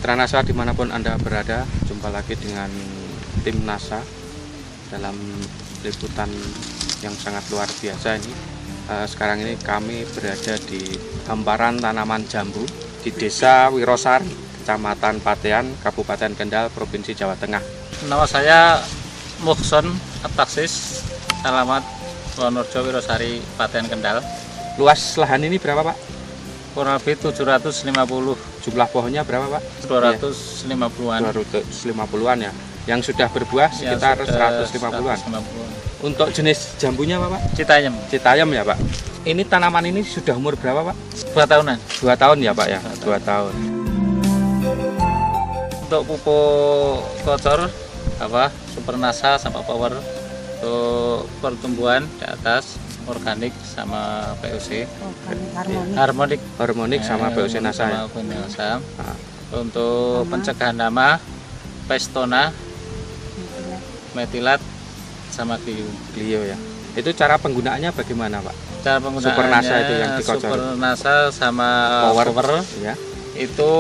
Mitra NASA dimanapun Anda berada, jumpa lagi dengan tim NASA dalam liputan yang sangat luar biasa ini. Sekarang ini kami berada di hamparan tanaman jambu di Desa Wirosari, Kecamatan Patean, Kabupaten Kendal, Provinsi Jawa Tengah. Nama saya Muhson Abtaksis, alamat Wonorejo Wirosari, Patean, Kendal. Luas lahan ini berapa, Pak? Kurang lebih 750. Jumlah pohonnya berapa, Pak? 250-an. 250-an ya. Yang sudah berbuah sekitar 150-an. Untuk jenis jambunya apa, Pak? Citayam. Citayam ya, Pak. Ini tanaman ini sudah umur berapa, Pak? 2 tahunan. 2 tahun ya, Pak ya. 2 tahun. Untuk pupuk kocor Super NASA sama Power, untuk pertumbuhan di atas organik sama POC. Harmonik sama POC NASA ya. Untuk pencegahan hama, Pestona, metilat sama Clio ya. Itu cara penggunaannya bagaimana, Pak? Cara penggunaannya Super NASA itu yang dikocor. Super NASA sama Power ya. Itu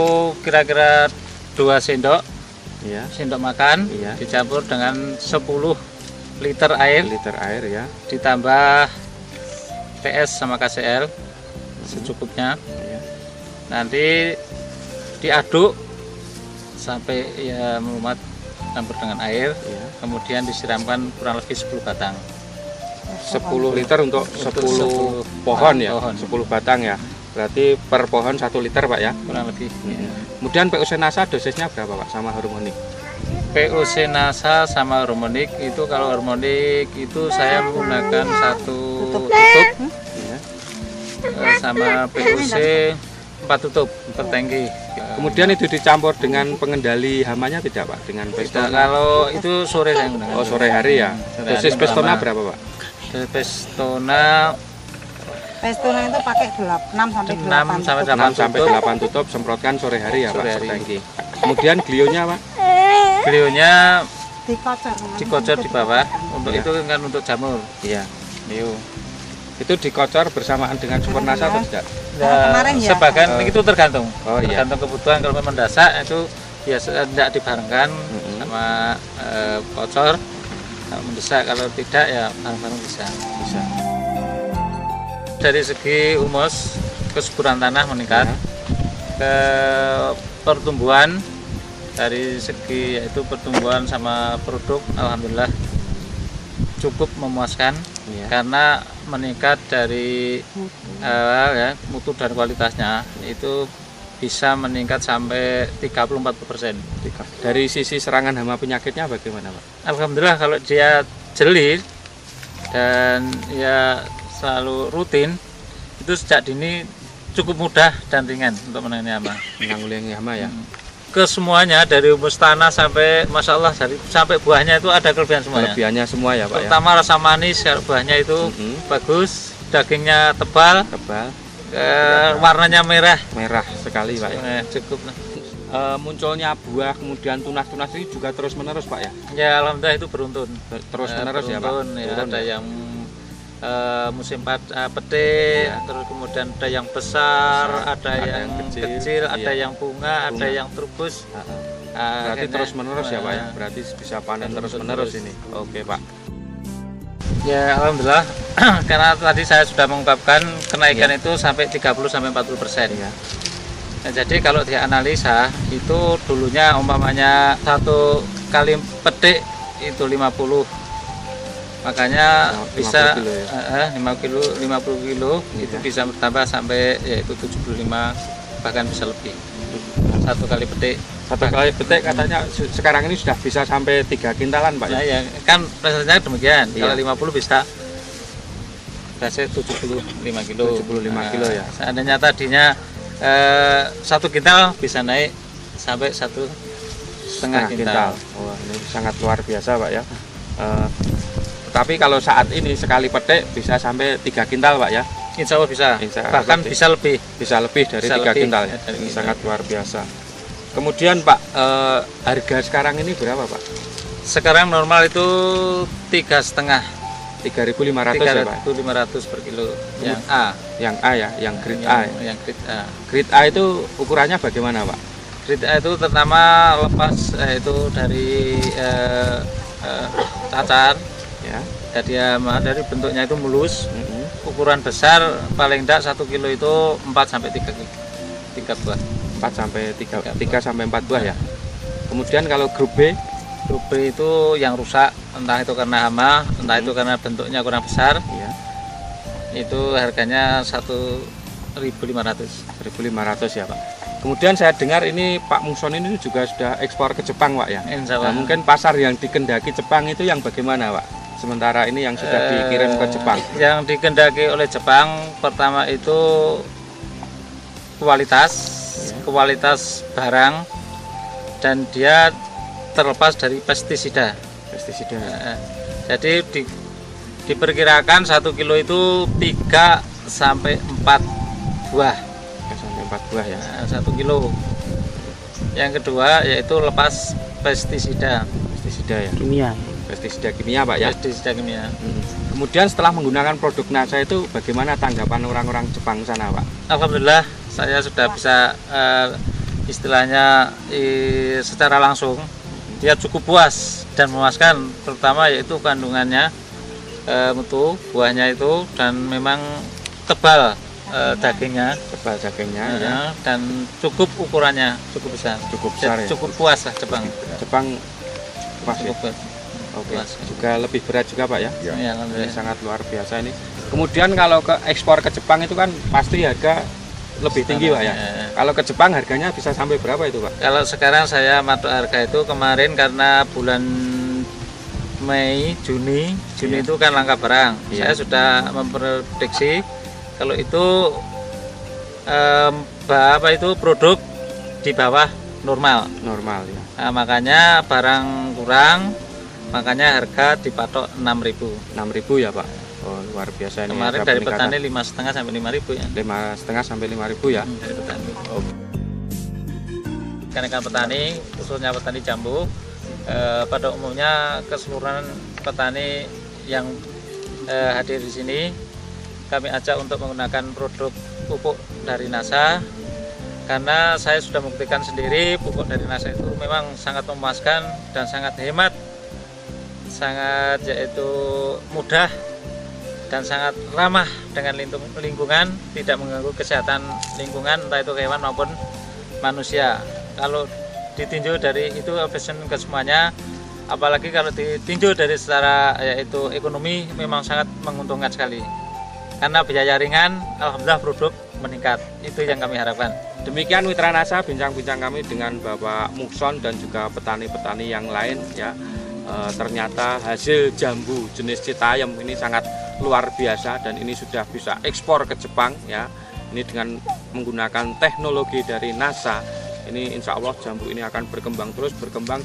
kira-kira 2 sendok ya. Sendok makan ya. Dicampur dengan 10 liter air ya. Ditambah TS sama KCL secukupnya ya. Nanti diaduk sampai ya melumat, campur dengan air ya. Kemudian disiramkan kurang lebih 10 batang. 10 liter untuk 10 pohon ya, 10 batang ya. Berarti per pohon 1 liter, Pak ya? Kurang lebih ya. Kemudian POC NASA dosisnya berapa, Pak, sama harmonik? POC NASA sama harmonik itu, kalau harmonik itu saya menggunakan 1 tutup ya. Sama POC 4 tutup per tangki. Kemudian itu dicampur dengan pengendali hamanya tidak, Pak? Dengan Pestona? Kalau itu sore saya menggunakan. Oh, sore hari ya. Dosis Pestona berapa, Pak? Dosis Pestona itu pakai 6 sampai 8 tutup, semprotkan sore hari ya, Pak, setangki. Kemudian Clio-nya, Pak? Clio-nya dikocor di bawah. Untuk itu kan untuk jamur. Iya. Clio. Itu dikocor bersamaan dengan Super NASA atau tidak? Kemarin ya. Sebagian itu tergantung. Oh, iya. Tergantung kebutuhan. Kalau memang mendesak itu biasa tidak dibarengkan sama kocor. Kalau mendesak, kalau tidak ya bareng-bareng bisa. Dari segi humus, kesuburan tanah meningkat, ke pertumbuhan, dari segi yaitu pertumbuhan sama produk, alhamdulillah cukup memuaskan karena meningkat dari mutu dan kualitasnya itu bisa meningkat sampai 34%. Dari sisi serangan hama penyakitnya bagaimana, Pak? Alhamdulillah kalau dia jeli dan ya selalu rutin, itu sejak dini cukup mudah dan ringan untuk menangani hama ya. Kesemuanya dari humus tanah sampai Masya Allah sampai buahnya itu ada kelebihan semuanya. Kelebihannya semua ya, Pak. Terutama ya? Rasa manis, buahnya itu bagus, dagingnya tebal, warnanya merah sekali, Pak ya. Cukup. Munculnya buah kemudian tunas-tunas ini juga terus menerus, Pak ya? Ya alhamdulillah itu beruntun. Terus menerus ya, Pak. Ya, ada yang musim petik, terus kemudian ada yang besar, ada yang kecil, ada yang bunga, ada yang trubus. Berarti terus menerus ya, Pak ya. Berarti bisa panen terus menerus ini. Oke, Pak. Ya alhamdulillah karena tadi saya sudah mengungkapkan kenaikan itu sampai 30-40% ya. Nah, jadi kalau dianalisa itu dulunya umpamanya 1 kali petik itu 50, makanya 50 bisa kilo ya? 50 kilo itu bisa bertambah sampai yaitu 75, bahkan bisa lebih. 1 kali petik. 1 kali petik katanya sekarang ini sudah bisa sampai 3 kintalan, Pak. Nah, ya kan prosesnya demikian. Kalau 50 bisa hasil 75 kilo. 75 kilo ya. Seandainya tadinya 1 kintal bisa naik sampai 1,5 kintal. Wah, ini sangat luar biasa, Pak ya. Tapi kalau saat ini sekali petik bisa sampai 3 kintal, Pak ya? Insya Allah bisa. Bahkan bisa lebih. Bisa lebih dari 3 kintal ya? Ini sangat luar biasa. Kemudian, Pak, harga sekarang ini berapa, Pak? Sekarang normal itu 3,5. 3.500 ya, Pak? 3.500 per kilo. Yang A. Yang A ya, yang grade A. Yang grade A. Grade A itu ukurannya bagaimana, Pak? Grade A itu terutama lepas itu dari cacar Ya. jadi dari bentuknya itu mulus. Ukuran besar paling tidak 1 kilo itu 4 sampai 3 buah. 4 sampai 3 sampai 4 buah ya. Kemudian kalau grup B, Grup B itu yang rusak, entah itu karena hama, entah itu karena bentuknya kurang besar, ya, itu harganya 1.500. 1.500 ya Pak. Kemudian saya dengar ini Pak Muson ini juga sudah ekspor ke Jepang Pak ya. Insya Nah, Allah. mungkin pasar yang dikendaki Jepang itu yang bagaimana Pak? Sementara ini yang sudah dikirim ke Jepang. Yang dikendaki oleh Jepang pertama itu kualitas barang, dan dia terlepas dari pestisida. Pestisida. Jadi diperkirakan 1 kilo itu 3 sampai 4 buah. 3 sampai 4 buah ya. 1 kilo. Yang kedua yaitu lepas pestisida. Pestisida ya. Kimia. Pestisida kimia Pak ya. Pestisida kimia. Kemudian setelah menggunakan produk NASA itu bagaimana tanggapan orang-orang Jepang sana Pak? Alhamdulillah saya sudah bisa istilahnya secara langsung dia cukup puas dan memuaskan, terutama yaitu kandungannya mutu buahnya itu, dan memang tebal dagingnya, ya. dan cukup ukurannya cukup besar, Ya. cukup puas lah Jepang. Jepang pas ya? Cukup Oke. puas. Juga lebih berat juga Pak ya. Ya, Ini alhamdulillah. sangat luar biasa ini. Kemudian kalau ke ekspor ke Jepang itu kan pasti harga lebih tinggi Pak ya. Kalau ke Jepang harganya bisa sampai berapa itu Pak? Kalau sekarang saya matok harga itu kemarin karena bulan Mei, Juni Iya. itu kan langka barang. Iya. Saya sudah memprediksi kalau itu produk di bawah normal. Normal ya. Nah, makanya barang kurang, makanya harga dipatok 6.000. 6.000 ya Pak. Oh, luar biasa ini. Kemarin ada dari peningkatan. petani 5,5 sampai 5.000 ya. 5,5 sampai 5.000 ya. Dari petani. Oh. Ikan petani, khususnya petani jambu, pada umumnya keseluruhan petani yang hadir di sini kami ajak untuk menggunakan produk pupuk dari NASA, karena saya sudah membuktikan sendiri pupuk dari NASA itu memang sangat memuaskan dan sangat hemat, sangat yaitu mudah dan sangat ramah dengan lingkungan, tidak mengganggu kesehatan lingkungan entah itu hewan maupun manusia. Kalau ditinjau dari itu option ke semuanya, apalagi kalau ditinjau dari secara yaitu ekonomi memang sangat menguntungkan sekali. Karena biaya ringan, alhamdulillah produk meningkat. Itu yang kami harapkan. Demikian Mitra NASA bincang-bincang kami dengan Bapak Muson dan juga petani-petani yang lain ya. Ternyata hasil jambu jenis Citayam ini sangat luar biasa dan ini sudah bisa ekspor ke Jepang ya. Ini dengan menggunakan teknologi dari NASA, ini insya Allah jambu ini akan berkembang terus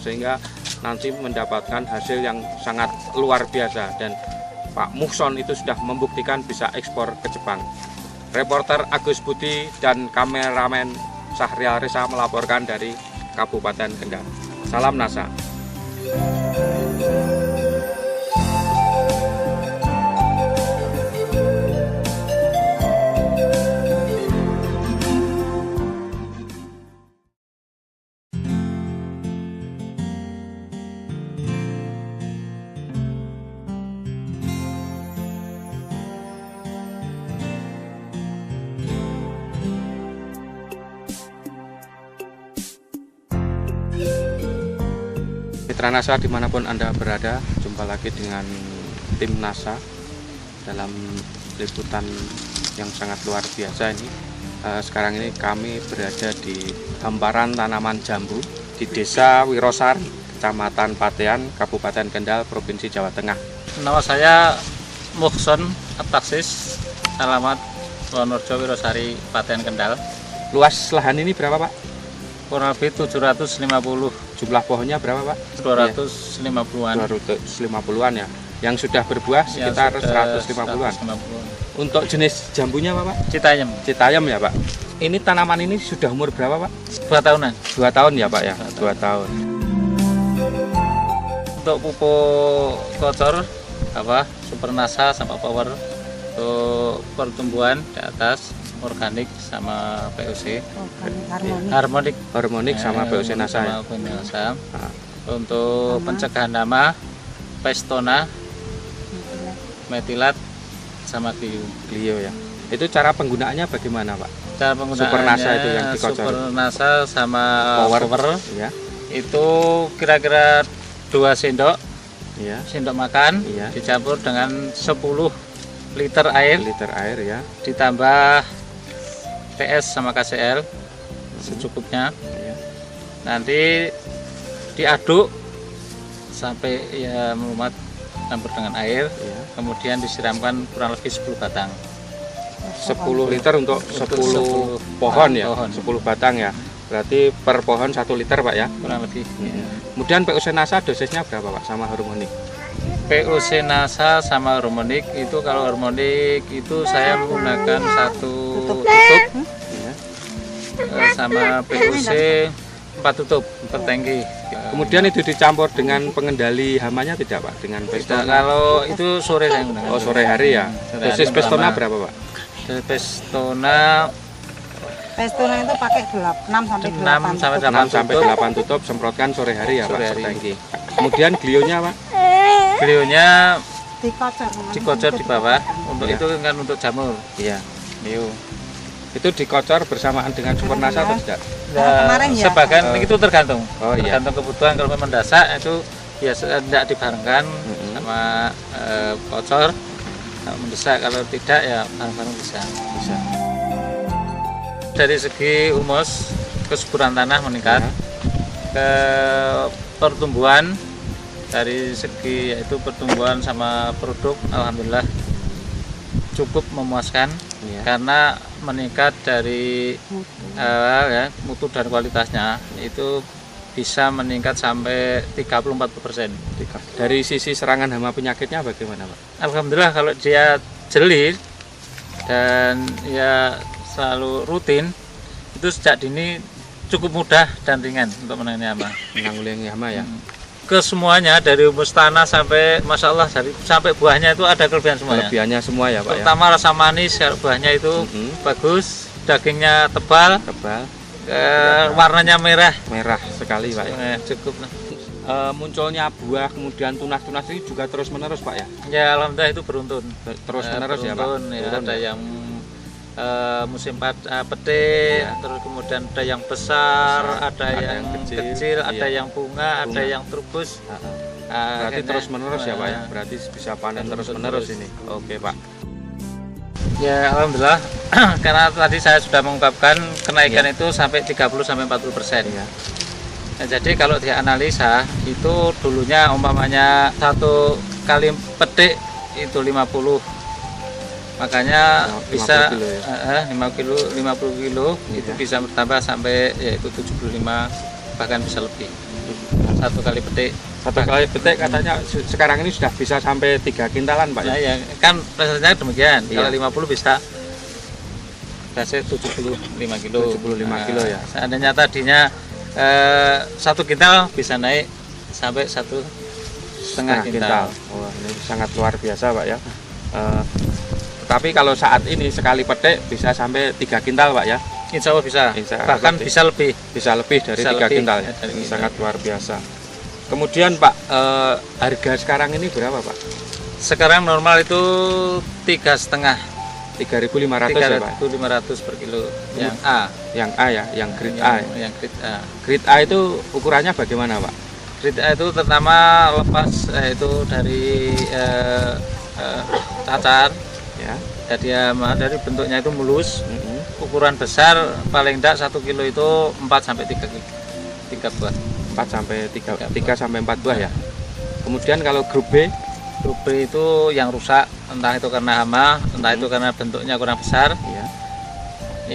sehingga nanti mendapatkan hasil yang sangat luar biasa, dan Pak Muson itu sudah membuktikan bisa ekspor ke Jepang. Reporter Agus Budi dan kameramen Syahrial Reza melaporkan dari Kabupaten Kendal. Salam NASA. Mitra NASA dimanapun Anda berada, jumpa lagi dengan tim NASA dalam liputan yang sangat luar biasa ini. Sekarang ini kami berada di hamparan tanaman jambu di Desa Wirosari, Kecamatan Patean, Kabupaten Kendal, Provinsi Jawa Tengah. Nama saya Muhson At-Taksis, alamat Wonorejo Wirosari, Patean Kendal. Luas lahan ini berapa Pak? Kurang lebih 750. Jumlah pohonnya berapa Pak? 250-an. 250-an ya. Yang sudah berbuah sekitar 150-an. Untuk jenis jambunya apa Pak? Citayam. Citayam ya Pak. Ini tanaman ini sudah umur berapa Pak? 2 tahunan. 2 tahun ya Pak ya? 2 tahun. Untuk pupuk kocor Super NASA sama Power untuk pertumbuhan di atas, organik sama POC. Harmonik. Harmonik sama POC NASA ya. Untuk pencegahan hama, Pestona, metilat sama Clio ya. Itu cara penggunaannya bagaimana Pak? Cara penggunaannya Super NASA itu yang dikocor. Super NASA sama power ya. Itu kira-kira 2 sendok, ya. Sendok makan, ya. Dicampur dengan 10 liter air, ya. Ditambah TS sama KCl secukupnya. Ya. Nanti diaduk sampai ya melumat, campur dengan air, ya. Kemudian disiramkan kurang lebih 10 batang. 10 liter untuk 10 pohon ya, 10 batang ya. Berarti per pohon 1 liter Pak ya? Kurang lebih. Ya. Kemudian POC NASA dosisnya berapa Pak sama harmonik? POC NASA sama harmonik itu, kalau harmonik itu saya menggunakan 1 tutup ya. Sama POC 4 tutup per tangki. Kemudian itu dicampur dengan pengendali hamanya tidak Pak? Dengan Pestona? Kalau itu sore saya menggunakan. Oh sore hari ya. Dosis Pestona berapa Pak? Dosis Pestona itu pakai 6 sampai 8 tutup, semprotkan sore hari ya Pak, setangki. Kemudian Clio-nya Pak? Clio-nya dikocor di bawah. Untuk ya. itu kan untuk jamur. Iya. Clio. Itu dikocor bersamaan dengan Super NASA atau tidak? Kemarin ya. Sebagian itu tergantung. Oh, iya. Tergantung kebutuhan. Kalau memang mendesak itu biasa tidak dibarengkan sama kocor. Kalau mendesak, kalau tidak ya bareng-bareng bisa. Dari segi humus, kesuburan tanah meningkat, ke pertumbuhan, dari segi yaitu pertumbuhan sama produk, alhamdulillah cukup memuaskan, karena meningkat dari mutu dan kualitasnya itu bisa meningkat sampai 34%. Dari sisi serangan hama penyakitnya bagaimana Pak? Alhamdulillah kalau dia jeli dan ya selalu rutin, itu sejak dini cukup mudah dan ringan untuk menangani hama. Menanggulangi hama ya. Kesemuanya dari humus tanah sampai masya Allah sampai buahnya itu ada kelebihan semuanya. Kelebihannya semua ya Pak. Terutama ya? rasa manis, buahnya itu bagus, dagingnya tebal, warnanya merah sekali Pak. Ya? Cukup. Munculnya buah kemudian tunas-tunas ini juga terus menerus Pak ya? Ya alhamdulillah itu beruntun. Terus menerus ya Pak. Ya, ada yang musim petik, terus kemudian ada yang besar, ada yang kecil, ada yang bunga, ada yang trubus. Berarti terus menerus ya Pak ya? Berarti bisa panen terus menerus ini. Oke Pak. Ya alhamdulillah, karena tadi saya sudah mengungkapkan kenaikan itu sampai 30-40%. Ya. Nah, jadi kalau dianalisa itu dulunya umpamanya 1 kali petik itu 50, makanya 50 bisa kilo ya? 50 kilo itu bisa bertambah sampai yaitu 75, bahkan bisa lebih. 1 kali petik. 1 kali petik katanya sekarang ini sudah bisa sampai 3 kintalan Pak ya? Nah, ya kan prosesnya demikian. Iya. Kalau 50 bisa hasil 75 kilo. 75 kilo ya. Seandainya tadinya 1 kintal bisa naik sampai 1,5 kintal. Wah, ini sangat luar biasa Pak ya. Tapi kalau saat ini sekali petik bisa sampai 3 kintal Pak ya? Insya Allah bisa. Bahkan lebih. bisa lebih. Bisa lebih dari 3 kintal ya? Ini sangat luar biasa. Kemudian Pak, harga sekarang ini berapa Pak? Sekarang normal itu 3,5. 3.500 ya Pak? 3.500 per kilo. Yang A. Yang A ya? Yang grade A ya? Yang grade A. Grade A itu ukurannya bagaimana Pak? Grade A itu pertama lepas itu dari cacar. Ya. Jadi dari bentuknya itu mulus. Ukuran besar paling tidak 1 kilo itu 4 sampai 3 buah. 4 sampai 3 sampai 4 buah ya. Kemudian kalau grup B? Grup B itu yang rusak, entah itu karena hama, entah itu karena bentuknya kurang besar. Iya.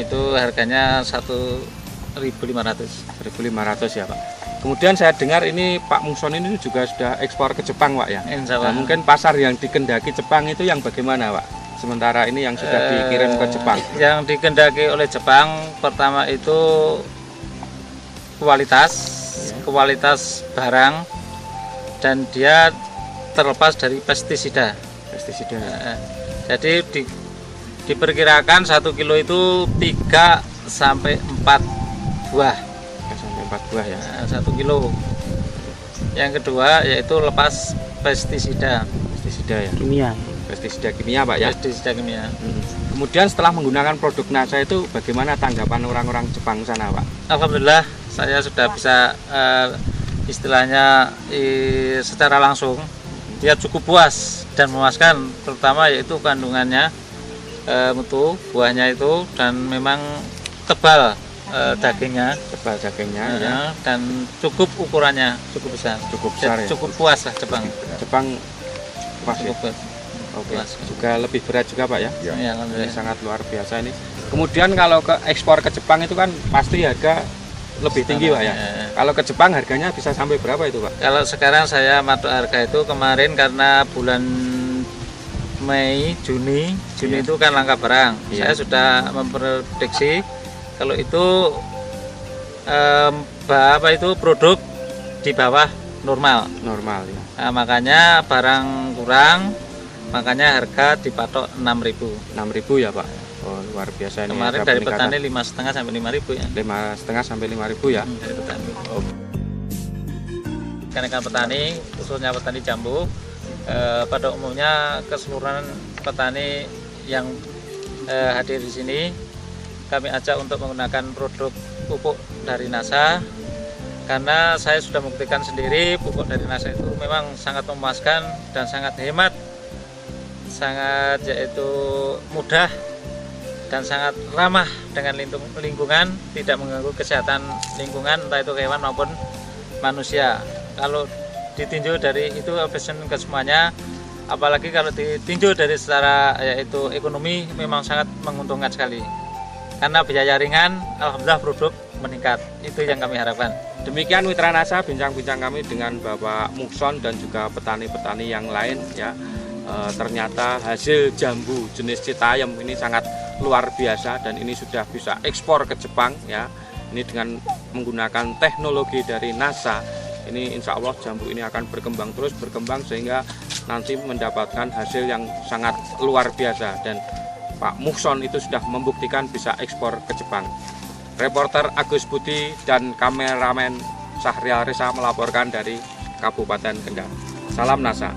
Itu harganya 1.500. 1.500 ya Pak. Kemudian saya dengar ini Pak Mungson ini juga sudah ekspor ke Jepang Pak ya. Nah, mungkin pasar yang dikendaki Jepang itu yang bagaimana Pak? Sementara ini yang sudah dikirim ke Jepang. Yang dikendaki oleh Jepang pertama itu kualitas barang, dan dia terlepas dari pestisida. Pestisida. Jadi Diperkirakan 1 kilo itu 3 sampai 4 buah. 3 sampai 4 buah ya. 1 kilo. Yang kedua yaitu lepas pestisida. Pestisida ya. Kimia. Pestisida kimia Pak ya. Pestisida kimia. Kemudian setelah menggunakan produk NASA itu bagaimana tanggapan orang-orang Jepang sana Pak? Alhamdulillah saya sudah bisa istilahnya secara langsung dia cukup puas dan memuaskan, terutama yaitu kandungannya mutu buahnya itu, dan memang tebal dagingnya, ya. Dan cukup ukurannya cukup besar, ya. Cukup puas lah Jepang pas ya? cukup Oke. puas. Juga lebih berat juga Pak ya. Ya, Ini alhamdulillah. sangat luar biasa ini. Kemudian kalau ke ekspor ke Jepang itu kan pasti harga lebih tinggi Pak ya. Kalau ke Jepang harganya bisa sampai berapa itu Pak? Kalau sekarang saya matok harga itu kemarin karena bulan Mei, Juni itu kan langka barang. Iya. Saya sudah memprediksi kalau itu produk di bawah normal. Normal ya. Nah, makanya barang kurang, makanya harga dipatok 6.000. 6.000 ya Pak. Oh, luar biasa ini. Kemarin ada dari peningkatan. petani 5,5 sampai 5.000 ya. 5,5 sampai 5.000 ya. Dari petani. Oh. Rekan-rekan petani, khususnya petani jambu, pada umumnya keseluruhan petani yang hadir di sini, kami ajak untuk menggunakan produk pupuk dari NASA, karena saya sudah membuktikan sendiri pupuk dari NASA itu memang sangat memuaskan dan sangat hemat, sangat yaitu mudah dan sangat ramah dengan lingkungan, tidak mengganggu kesehatan lingkungan entah itu hewan maupun manusia. Kalau ditinjau dari itu efisien ke semuanya, apalagi kalau ditinjau dari secara yaitu ekonomi memang sangat menguntungkan sekali. Karena biaya ringan, alhamdulillah produk meningkat. Itu yang kami harapkan. Demikian Mitra NASA bincang-bincang kami dengan Bapak Mukson dan juga petani-petani yang lain ya. Ternyata hasil jambu jenis Citayam ini sangat luar biasa dan ini sudah bisa ekspor ke Jepang ya. Ini dengan menggunakan teknologi dari NASA. Ini insya Allah jambu ini akan berkembang terus sehingga nanti mendapatkan hasil yang sangat luar biasa, dan Pak Mukson itu sudah membuktikan bisa ekspor ke Jepang. Reporter Agus Budi dan kameramen Syahrial Reza melaporkan dari Kabupaten Kendal. Salam NASA.